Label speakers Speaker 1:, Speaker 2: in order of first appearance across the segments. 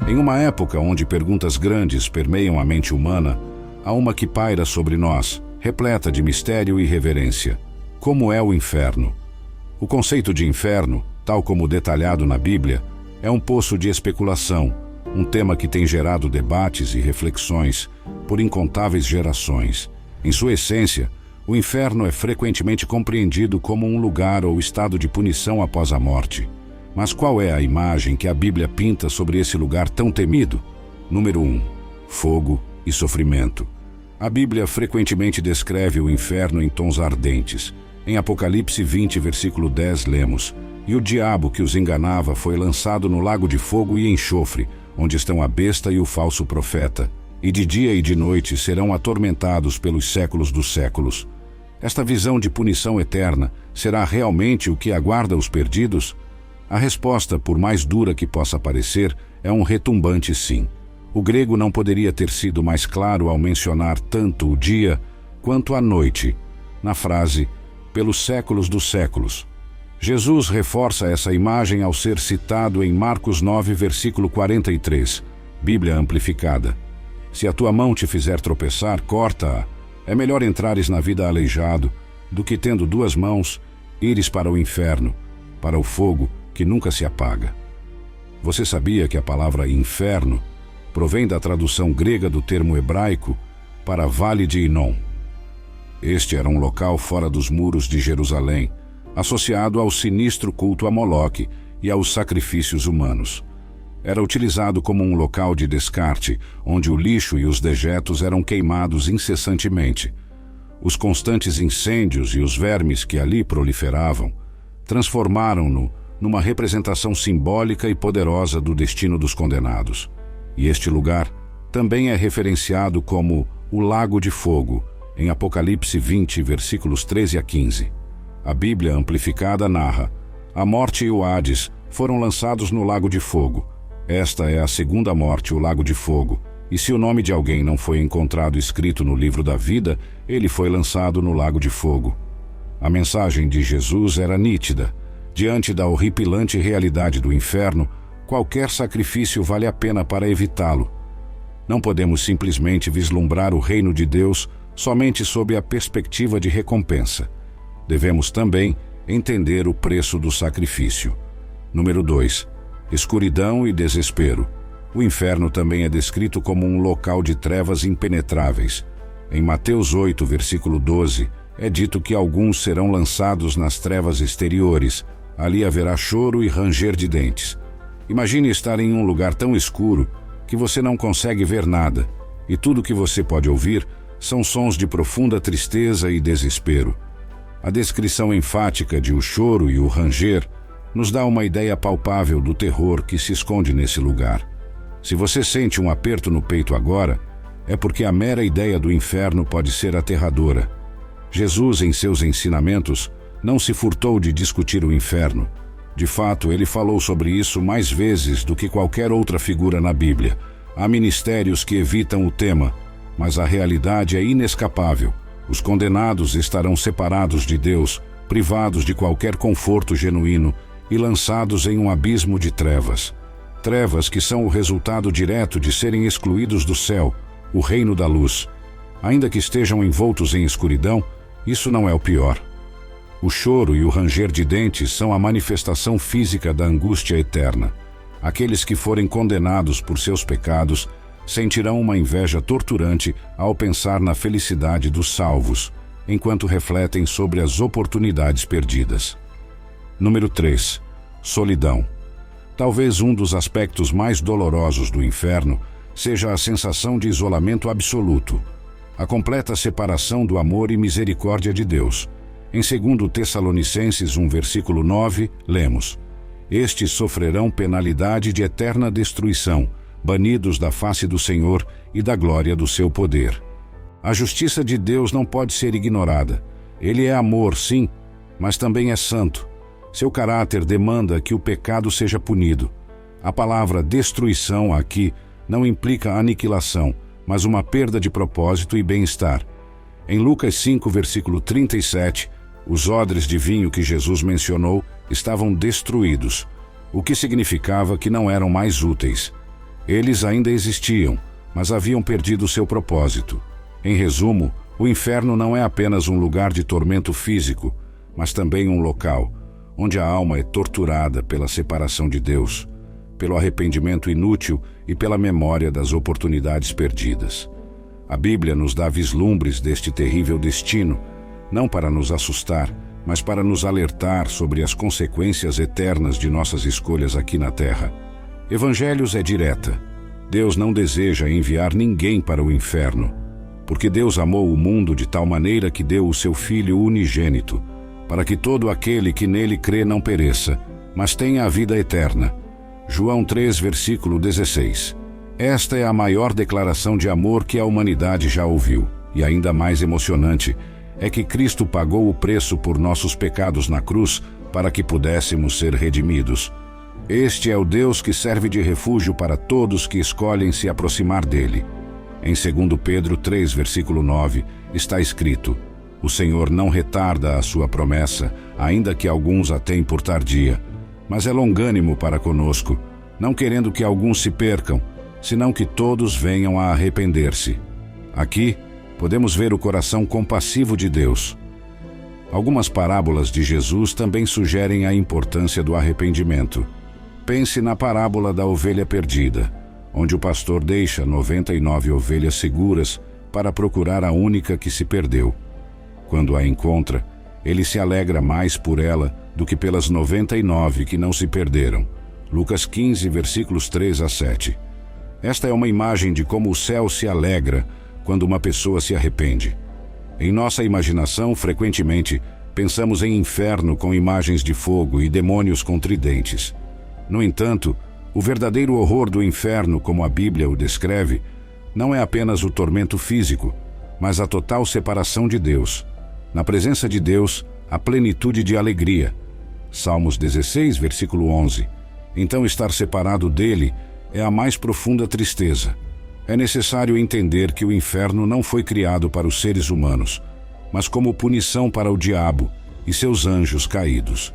Speaker 1: Em uma época onde perguntas grandes permeiam a mente humana, há uma que paira sobre nós, repleta de mistério e reverência. Como é o inferno? O conceito de inferno, tal como detalhado na Bíblia, é um poço de especulação, um tema que tem gerado debates e reflexões por incontáveis gerações. Em sua essência, o inferno é frequentemente compreendido como um lugar ou estado de punição após a morte. Mas qual é a imagem que a Bíblia pinta sobre esse lugar tão temido? Número 1. Fogo e sofrimento. A Bíblia frequentemente descreve o inferno em tons ardentes. Em Apocalipse 20, versículo 10, lemos: "E o diabo que os enganava foi lançado no lago de fogo e enxofre, onde estão a besta e o falso profeta, e de dia e de noite serão atormentados pelos séculos dos séculos." Esta visão de punição eterna será realmente o que aguarda os perdidos? A resposta, por mais dura que possa parecer, é um retumbante sim. O grego não poderia ter sido mais claro ao mencionar tanto o dia quanto a noite, na frase "pelos séculos dos séculos." Jesus reforça essa imagem ao ser citado em Marcos 9, versículo 43, Bíblia Amplificada: "Se a tua mão te fizer tropeçar, corta-a. É melhor entrares na vida aleijado do que, tendo duas mãos, ires para o inferno, para o fogo que nunca se apaga." Você sabia que a palavra inferno provém da tradução grega do termo hebraico para Vale de Inom? Este era um local fora dos muros de Jerusalém, associado ao sinistro culto a Moloque e aos sacrifícios humanos. Era utilizado como um local de descarte, onde o lixo e os dejetos eram queimados incessantemente. Os constantes incêndios e os vermes que ali proliferavam transformaram-no numa representação simbólica e poderosa do destino dos condenados. E este lugar também é referenciado como o Lago de Fogo, em Apocalipse 20, versículos 13 a 15. A Bíblia Amplificada narra: "A morte e o Hades foram lançados no Lago de Fogo. Esta é a segunda morte, o Lago de Fogo. E se o nome de alguém não foi encontrado escrito no livro da vida, ele foi lançado no Lago de Fogo." A mensagem de Jesus era nítida. Diante da horripilante realidade do inferno, qualquer sacrifício vale a pena para evitá-lo. Não podemos simplesmente vislumbrar o reino de Deus somente sob a perspectiva de recompensa. Devemos também entender o preço do sacrifício. Número 2. Escuridão e desespero. O inferno também é descrito como um local de trevas impenetráveis. Em Mateus 8, versículo 12, é dito que alguns serão lançados nas trevas exteriores. Ali haverá choro e ranger de dentes. Imagine estar em um lugar tão escuro que você não consegue ver nada, e tudo que você pode ouvir são sons de profunda tristeza e desespero. A descrição enfática de o choro e o ranger nos dá uma ideia palpável do terror que se esconde nesse lugar. Se você sente um aperto no peito agora, é porque a mera ideia do inferno pode ser aterradora. Jesus, em seus ensinamentos, não se furtou de discutir o inferno. De fato, ele falou sobre isso mais vezes do que qualquer outra figura na Bíblia. Há ministérios que evitam o tema, mas a realidade é inescapável. Os condenados estarão separados de Deus, privados de qualquer conforto genuíno e lançados em um abismo de trevas. Trevas que são o resultado direto de serem excluídos do céu, o reino da luz. Ainda que estejam envoltos em escuridão, isso não é o pior. O choro e o ranger de dentes são a manifestação física da angústia eterna. Aqueles que forem condenados por seus pecados sentirão uma inveja torturante ao pensar na felicidade dos salvos, enquanto refletem sobre as oportunidades perdidas. Número 3. Solidão. Talvez um dos aspectos mais dolorosos do inferno seja a sensação de isolamento absoluto, a completa separação do amor e misericórdia de Deus. Em 2 Tessalonicenses 1, versículo 9, lemos: "Estes sofrerão penalidade de eterna destruição, banidos da face do Senhor e da glória do seu poder." A justiça de Deus não pode ser ignorada. Ele é amor, sim, mas também é santo. Seu caráter demanda que o pecado seja punido. A palavra destruição aqui não implica aniquilação, mas uma perda de propósito e bem-estar. Em Lucas 5, versículo 37, os odres de vinho que Jesus mencionou estavam destruídos, o que significava que não eram mais úteis. Eles ainda existiam, mas haviam perdido seu propósito. Em resumo, o inferno não é apenas um lugar de tormento físico, mas também um local onde a alma é torturada pela separação de Deus, pelo arrependimento inútil e pela memória das oportunidades perdidas. A Bíblia nos dá vislumbres deste terrível destino, não para nos assustar, mas para nos alertar sobre as consequências eternas de nossas escolhas aqui na Terra. Evangelhos é direta. Deus não deseja enviar ninguém para o inferno, porque Deus amou o mundo de tal maneira que deu o seu Filho unigênito, para que todo aquele que nele crê não pereça, mas tenha a vida eterna. João 3, versículo 16. Esta é a maior declaração de amor que a humanidade já ouviu, e ainda mais emocionante é que Cristo pagou o preço por nossos pecados na cruz para que pudéssemos ser redimidos. Este é o Deus que serve de refúgio para todos que escolhem se aproximar dele. Em 2 Pedro 3, versículo 9, está escrito: o Senhor não retarda a sua promessa, ainda que alguns a tenham por tardia, mas é longânimo para conosco, não querendo que alguns se percam, senão que todos venham a arrepender-se. Aqui, podemos ver o coração compassivo de Deus. Algumas parábolas de Jesus também sugerem a importância do arrependimento. Pense na parábola da ovelha perdida, onde o pastor deixa 99 ovelhas seguras para procurar a única que se perdeu. Quando a encontra, ele se alegra mais por ela do que pelas 99 que não se perderam. Lucas 15, versículos 3 a 7. Esta é uma imagem de como o céu se alegra quando uma pessoa se arrepende. Em nossa imaginação, frequentemente, pensamos em inferno com imagens de fogo e demônios com tridentes. No entanto, o verdadeiro horror do inferno, como a Bíblia o descreve, não é apenas o tormento físico, mas a total separação de Deus. Na presença de Deus, a plenitude de alegria. Salmos 16, versículo 11. Então estar separado dele é a mais profunda tristeza. É necessário entender que o inferno não foi criado para os seres humanos, mas como punição para o diabo e seus anjos caídos.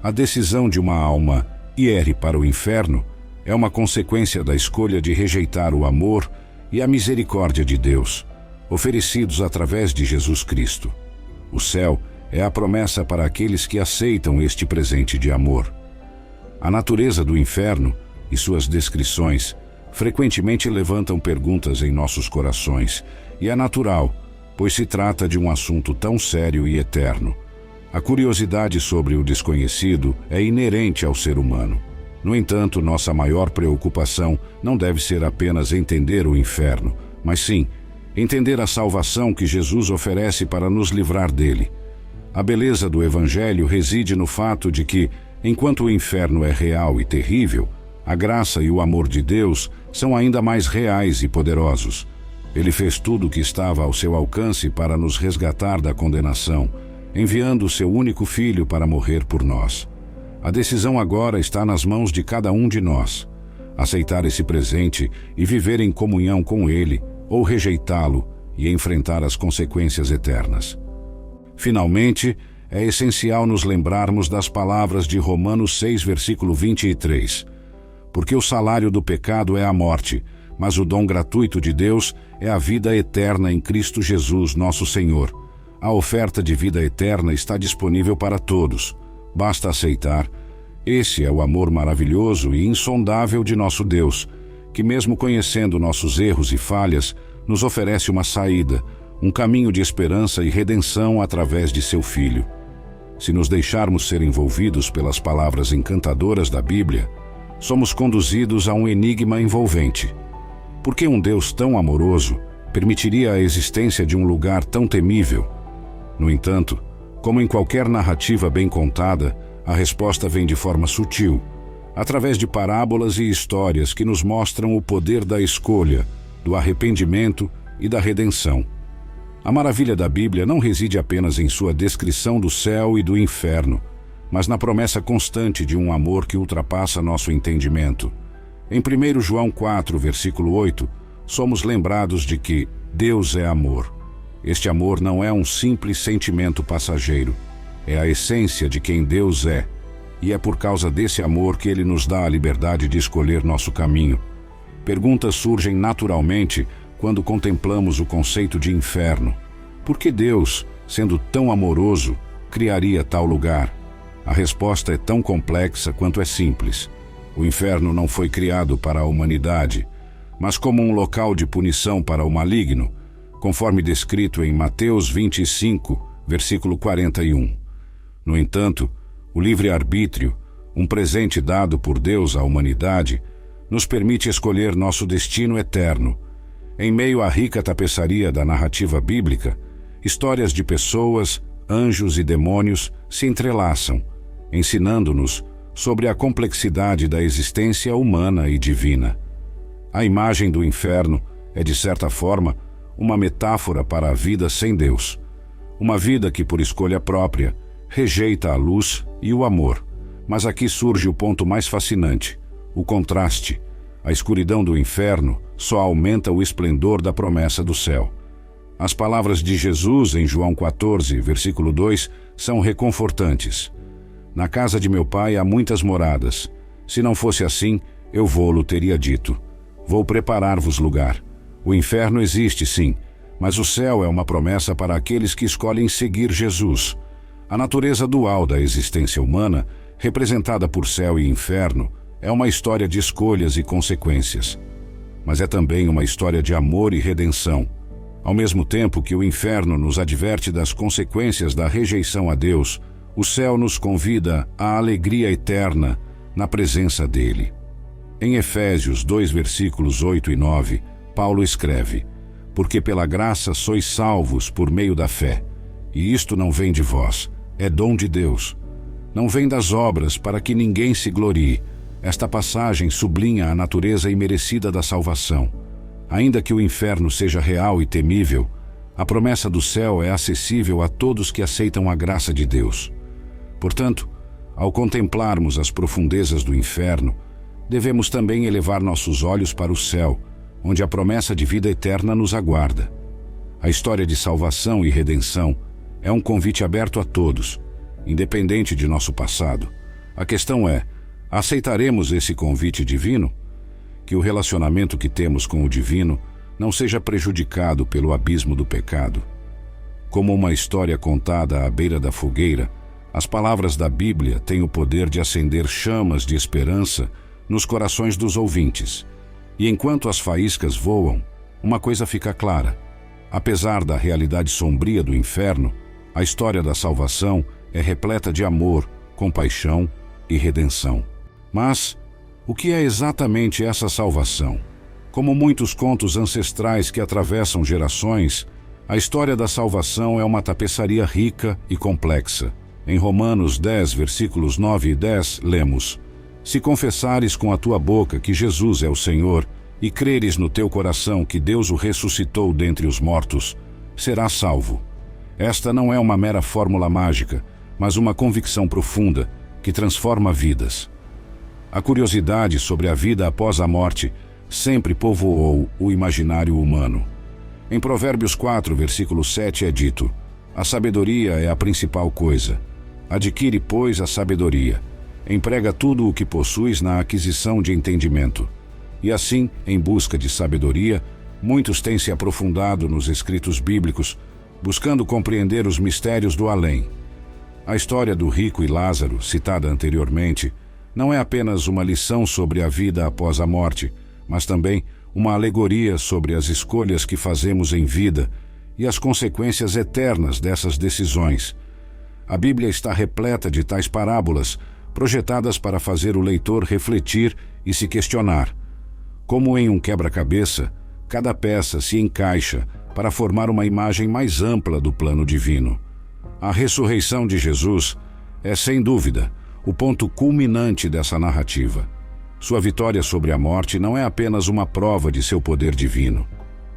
Speaker 1: A decisão de uma alma ir para o inferno é uma consequência da escolha de rejeitar o amor e a misericórdia de Deus, oferecidos através de Jesus Cristo. O céu é a promessa para aqueles que aceitam este presente de amor. A natureza do inferno e suas descrições frequentemente levantam perguntas em nossos corações, e é natural, pois se trata de um assunto tão sério e eterno. A curiosidade sobre o desconhecido é inerente ao ser humano. No entanto, nossa maior preocupação não deve ser apenas entender o inferno, mas sim entender a salvação que Jesus oferece para nos livrar dele. A beleza do Evangelho reside no fato de que, enquanto o inferno é real e terrível, a graça e o amor de Deus são ainda mais reais e poderosos. Ele fez tudo o que estava ao seu alcance para nos resgatar da condenação, enviando o seu único Filho para morrer por nós. A decisão agora está nas mãos de cada um de nós: aceitar esse presente e viver em comunhão com ele, ou rejeitá-lo e enfrentar as consequências eternas. Finalmente, é essencial nos lembrarmos das palavras de Romanos 6, versículo 23. Porque o salário do pecado é a morte, mas o dom gratuito de Deus é a vida eterna em Cristo Jesus, nosso Senhor. A oferta de vida eterna está disponível para todos. Basta aceitar. Esse é o amor maravilhoso e insondável de nosso Deus, que mesmo conhecendo nossos erros e falhas, nos oferece uma saída, um caminho de esperança e redenção através de seu Filho. Se nos deixarmos ser envolvidos pelas palavras encantadoras da Bíblia, somos conduzidos a um enigma envolvente. Por que um Deus tão amoroso permitiria a existência de um lugar tão temível? No entanto, como em qualquer narrativa bem contada, a resposta vem de forma sutil, através de parábolas e histórias que nos mostram o poder da escolha, do arrependimento e da redenção. A maravilha da Bíblia não reside apenas em sua descrição do céu e do inferno, mas na promessa constante de um amor que ultrapassa nosso entendimento. Em 1 João 4, versículo 8, somos lembrados de que Deus é amor. Este amor não é um simples sentimento passageiro, é a essência de quem Deus é, e é por causa desse amor que Ele nos dá a liberdade de escolher nosso caminho. Perguntas surgem naturalmente quando contemplamos o conceito de inferno. Por que Deus, sendo tão amoroso, criaria tal lugar? A resposta é tão complexa quanto é simples. O inferno não foi criado para a humanidade, mas como um local de punição para o maligno, conforme descrito em Mateus 25, versículo 41. No entanto, o livre-arbítrio, um presente dado por Deus à humanidade, nos permite escolher nosso destino eterno. Em meio à rica tapeçaria da narrativa bíblica, histórias de pessoas, anjos e demônios se entrelaçam, ensinando-nos sobre a complexidade da existência humana e divina. A imagem do inferno é, de certa forma, uma metáfora para a vida sem Deus. Uma vida que, por escolha própria, rejeita a luz e o amor. Mas aqui surge o ponto mais fascinante, o contraste. A escuridão do inferno só aumenta o esplendor da promessa do céu. As palavras de Jesus em João 14, versículo 2, são reconfortantes. Na casa de meu pai há muitas moradas. Se não fosse assim, eu vou-lo teria dito. Vou preparar-vos lugar. O inferno existe, sim, mas o céu é uma promessa para aqueles que escolhem seguir Jesus. A natureza dual da existência humana, representada por céu e inferno, é uma história de escolhas e consequências. Mas é também uma história de amor e redenção. Ao mesmo tempo que o inferno nos adverte das consequências da rejeição a Deus, o céu nos convida à alegria eterna na presença dele. Em Efésios 2, versículos 8 e 9, Paulo escreve: porque pela graça sois salvos por meio da fé, e isto não vem de vós, é dom de Deus. Não vem das obras para que ninguém se glorie. Esta passagem sublinha a natureza imerecida da salvação. Ainda que o inferno seja real e temível, a promessa do céu é acessível a todos que aceitam a graça de Deus. Portanto, ao contemplarmos as profundezas do inferno, devemos também elevar nossos olhos para o céu, onde a promessa de vida eterna nos aguarda. A história de salvação e redenção é um convite aberto a todos, independente de nosso passado. A questão é: aceitaremos esse convite divino? Que o relacionamento que temos com o divino não seja prejudicado pelo abismo do pecado. Como uma história contada à beira da fogueira, as palavras da Bíblia têm o poder de acender chamas de esperança nos corações dos ouvintes. E enquanto as faíscas voam, uma coisa fica clara: apesar da realidade sombria do inferno, a história da salvação é repleta de amor, compaixão e redenção. Mas o que é exatamente essa salvação? Como muitos contos ancestrais que atravessam gerações, a história da salvação é uma tapeçaria rica e complexa. Em Romanos 10, versículos 9 e 10, lemos: se confessares com a tua boca que Jesus é o Senhor e creres no teu coração que Deus o ressuscitou dentre os mortos, serás salvo. Esta não é uma mera fórmula mágica, mas uma convicção profunda que transforma vidas. A curiosidade sobre a vida após a morte sempre povoou o imaginário humano. Em Provérbios 4, versículo 7 é dito: a sabedoria é a principal coisa. Adquire, pois, a sabedoria. Emprega tudo o que possuis na aquisição de entendimento. E assim, em busca de sabedoria, muitos têm se aprofundado nos escritos bíblicos, buscando compreender os mistérios do além. A história do rico e Lázaro, citada anteriormente, não é apenas uma lição sobre a vida após a morte, mas também uma alegoria sobre as escolhas que fazemos em vida e as consequências eternas dessas decisões. A Bíblia está repleta de tais parábolas, projetadas para fazer o leitor refletir e se questionar. Como em um quebra-cabeça, cada peça se encaixa para formar uma imagem mais ampla do plano divino. A ressurreição de Jesus é, sem dúvida, o ponto culminante dessa narrativa. Sua vitória sobre a morte não é apenas uma prova de seu poder divino,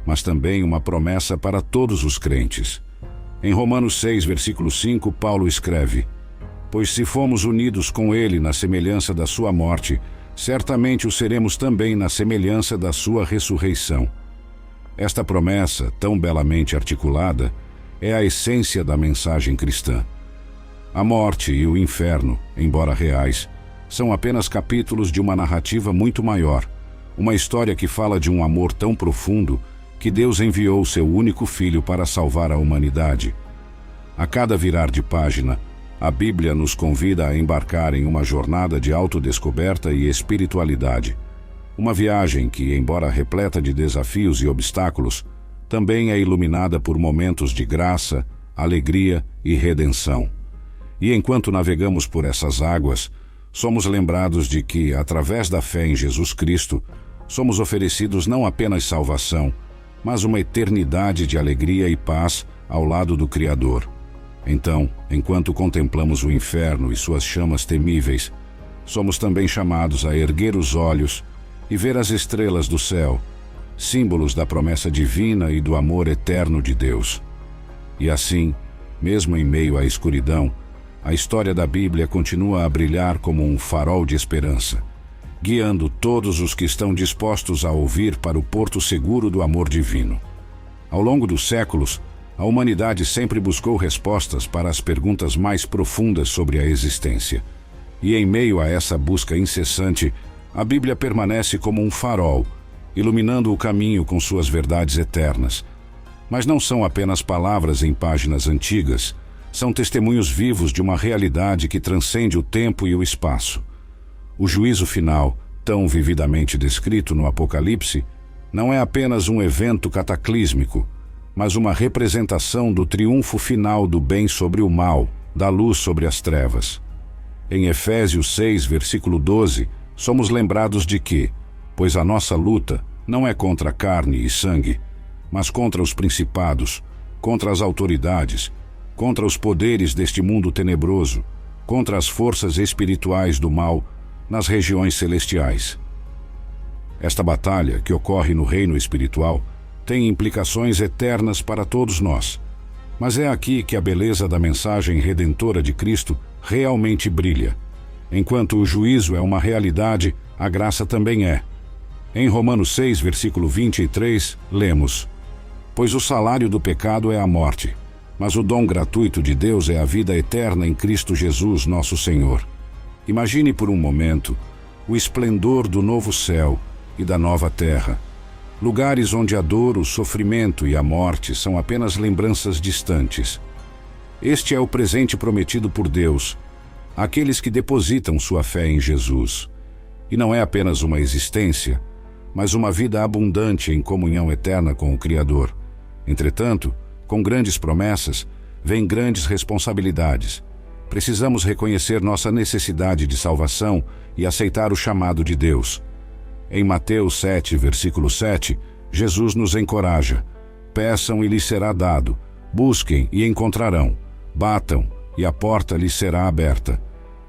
Speaker 1: mas também uma promessa para todos os crentes. Em Romanos 6, versículo 5, Paulo escreve: pois se fomos unidos com ele na semelhança da sua morte, certamente o seremos também na semelhança da sua ressurreição. Esta promessa, tão belamente articulada, é a essência da mensagem cristã. A morte e o inferno, embora reais, são apenas capítulos de uma narrativa muito maior, Uma história que fala de um amor tão profundo que Deus enviou seu único filho para salvar a humanidade. A cada virar de página, a Bíblia nos convida a embarcar em uma jornada de autodescoberta e espiritualidade. Uma viagem que, embora repleta de desafios e obstáculos, também é iluminada por momentos de graça, alegria e redenção. E enquanto navegamos por essas águas, somos lembrados de que, através da fé em Jesus Cristo, somos oferecidos não apenas salvação, mas uma eternidade de alegria e paz ao lado do Criador. Então, enquanto contemplamos o inferno e suas chamas temíveis, somos também chamados a erguer os olhos e ver as estrelas do céu, símbolos da promessa divina e do amor eterno de Deus. E assim, mesmo em meio à escuridão, a história da Bíblia continua a brilhar como um farol de esperança, guiando todos os que estão dispostos a ouvir para o porto seguro do amor divino. Ao longo dos séculos, a humanidade sempre buscou respostas para as perguntas mais profundas sobre a existência. E em meio a essa busca incessante, a Bíblia permanece como um farol, iluminando o caminho com suas verdades eternas. Mas não são apenas palavras em páginas antigas, são testemunhos vivos de uma realidade que transcende o tempo e o espaço. O juízo final, tão vividamente descrito no Apocalipse, não é apenas um evento cataclísmico, mas uma representação do triunfo final do bem sobre o mal, da luz sobre as trevas. Em Efésios 6, versículo 12, somos lembrados de que, pois a nossa luta não é contra carne e sangue, mas contra os principados, contra as autoridades, contra os poderes deste mundo tenebroso, contra as forças espirituais do mal nas regiões celestiais. Esta batalha, que ocorre no reino espiritual, tem implicações eternas para todos nós. Mas é aqui que a beleza da mensagem redentora de Cristo realmente brilha. Enquanto o juízo é uma realidade, a graça também é. Em Romanos 6, versículo 23, lemos: Pois o salário do pecado é a morte, mas o dom gratuito de Deus é a vida eterna em Cristo Jesus, nosso Senhor. Imagine por um momento o esplendor do novo céu e da nova terra, lugares onde a dor, o sofrimento e a morte são apenas lembranças distantes. Este é o presente prometido por Deus àqueles que depositam sua fé em Jesus. E não é apenas uma existência, mas uma vida abundante em comunhão eterna com o Criador. Entretanto, com grandes promessas, vêm grandes responsabilidades. Precisamos reconhecer nossa necessidade de salvação e aceitar o chamado de Deus. Em Mateus 7, versículo 7, Jesus nos encoraja: Peçam e lhes será dado, busquem e encontrarão, batam e a porta lhes será aberta.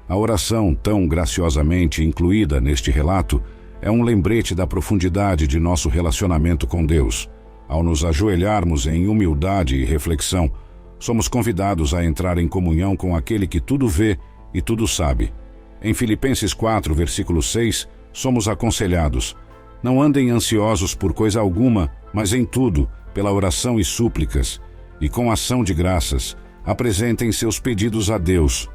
Speaker 1: A oração, tão graciosamente incluída neste relato, é um lembrete da profundidade de nosso relacionamento com Deus. Ao nos ajoelharmos em humildade e reflexão, somos convidados a entrar em comunhão com aquele que tudo vê e tudo sabe. Em Filipenses 4, versículo 6, somos aconselhados: Não andem ansiosos por coisa alguma, mas em tudo, pela oração e súplicas, e com ação de graças, apresentem seus pedidos a Deus.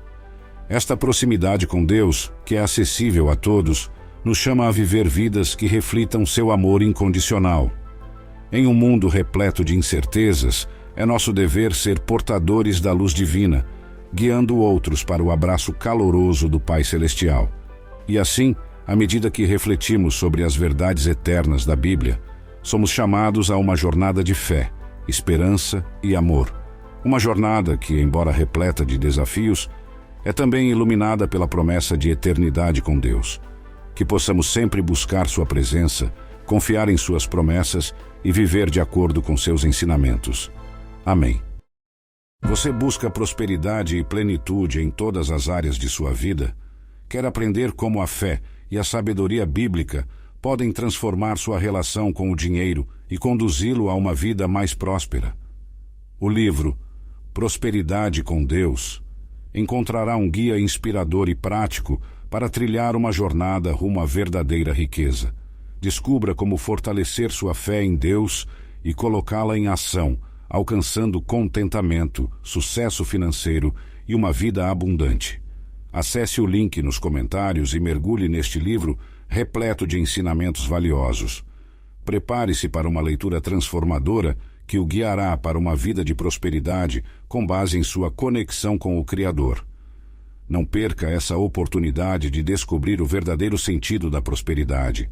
Speaker 1: Esta proximidade com Deus, que é acessível a todos, nos chama a viver vidas que reflitam seu amor incondicional. Em um mundo repleto de incertezas, é nosso dever ser portadores da luz divina, guiando outros para o abraço caloroso do Pai Celestial. E assim, à medida que refletimos sobre as verdades eternas da Bíblia, somos chamados a uma jornada de fé, esperança e amor. Uma jornada que, embora repleta de desafios, é também iluminada pela promessa de eternidade com Deus. Que possamos sempre buscar sua presença, confiar em suas promessas e viver de acordo com seus ensinamentos. Amém. Você busca prosperidade e plenitude em todas as áreas de sua vida? Quer aprender como a fé e a sabedoria bíblica podem transformar sua relação com o dinheiro e conduzi-lo a uma vida mais próspera? O livro Prosperidade com Deus encontrará um guia inspirador e prático para trilhar uma jornada rumo à verdadeira riqueza. Descubra como fortalecer sua fé em Deus e colocá-la em ação, alcançando contentamento, sucesso financeiro e uma vida abundante. Acesse o link nos comentários e mergulhe neste livro repleto de ensinamentos valiosos. Prepare-se para uma leitura transformadora que o guiará para uma vida de prosperidade com base em sua conexão com o Criador. Não perca essa oportunidade de descobrir o verdadeiro sentido da prosperidade.